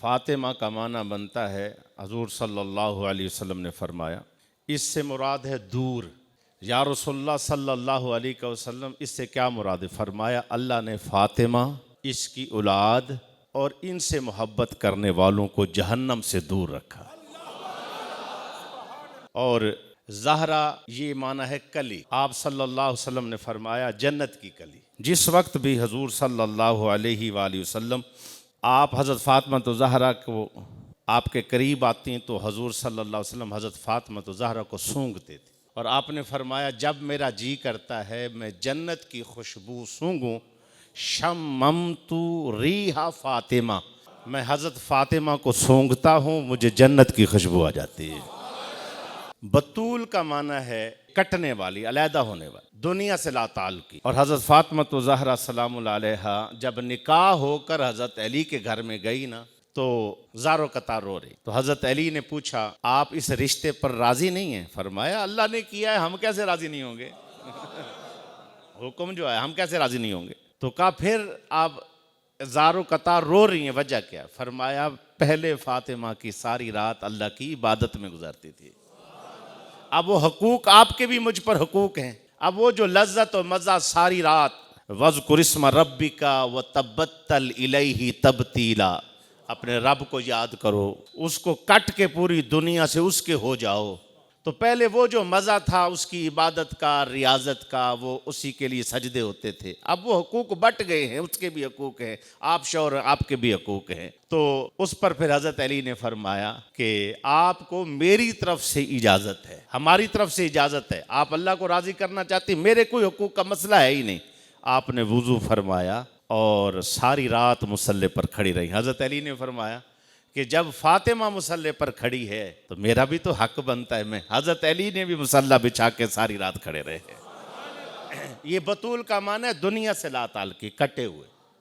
फ़ातिमा का माना बनता है, हजूर सल्लल्लाहु अलैहि वसल्लम ने फरमाया, इससे मुराद है दूर। या रसूलुल्लाह सल्लल्लाहु अलैहि वसल्लम, इससे क्या मुराद है? फरमाया अल्लाह ने फ़ातिमा, इसकी औलाद और इनसे मोहब्बत करने वालों को जहन्नम से दूर रखा। और ज़हरा ये माना है कली। आप सल्लल्लाहु अलैहि वसल्लम ने फरमाया जन्नत की कली। जिस वक्त भी हजूर सल्लल्लाहु अलैहि वसल्लम आप हज़रत फ़ातिमा तो ज़हरा को आपके करीब आती हैं तो हजूर सल्लल्लाहु अलैहि वसल्लम हज़रत फ़ातिमा तो ज़हरा को सूंघते थे। और आपने फरमाया जब मेरा जी करता है मैं जन्नत की खुशबू सूंघूं, शम्ममतु रीहा फ़ातिमा, मैं हज़रत फ़ातिमा को सूंघता हूँ, मुझे जन्नत की खुशबू आ जाती है। बतूल का माना है कटने वाली, अलहदा होने वाली, दुनिया से ला ताल्लुकी। और हज़रत फ़ातिमा तो ज़हरा सलामुल्लाह अलैहा जब निकाह होकर हज़रत अली के घर में गई ना तो ज़ारो कतार रो रही। तो हज़रत अली ने पूछा आप इस रिश्ते पर राज़ी नहीं हैं? फरमाया अल्लाह ने किया है, हम कैसे राज़ी नहीं होंगे? हुक्म जो है हम कैसे राज़ी नहीं होंगे? तो कहा फिर आप ज़ारो कतार रो रही हैं, वजह क्या? फरमाया पहले फ़ातिमा की सारी रात अल्लाह की इबादत में गुजारती थी, अब वो हकूक आपके भी मुझ पर हकूक हैं। अब वो जो लज्जत और मज़ा सारी रात, वज़्कुर इस्म रब्बिका व तबत्तल इलैहि तबतीला, अपने रब को याद करो, उसको कट के पूरी दुनिया से उसके हो जाओ। तो पहले वो जो मज़ा था उसकी इबादत का, रियाजत का, वो उसी के लिए सजदे होते थे। अब वो हकूक बट गए हैं, उसके भी हकूक हैं, आप शौहर आपके भी हकूक हैं। तो उस पर फिर हज़रत अली ने फरमाया कि आपको मेरी तरफ से इजाज़त है, हमारी तरफ से इजाज़त है, आप अल्लाह को राज़ी करना चाहती, मेरे कोई हकूक का मसला है ही नहीं। आपने वुज़ू फरमाया और सारी रात मुसल्ले पर खड़ी रही। हज़रत अली ने फरमाया कि जब फ़ातिमा मुसल्ले पर खड़ी है तो मेरा भी तो हक बनता है। मैं हज़रत अली ने भी मुसल्ला बिछा के सारी रात खड़े रहे हैं। ये बतूल का माना है दुनिया से ला ताल्लुकी, कटे हुए।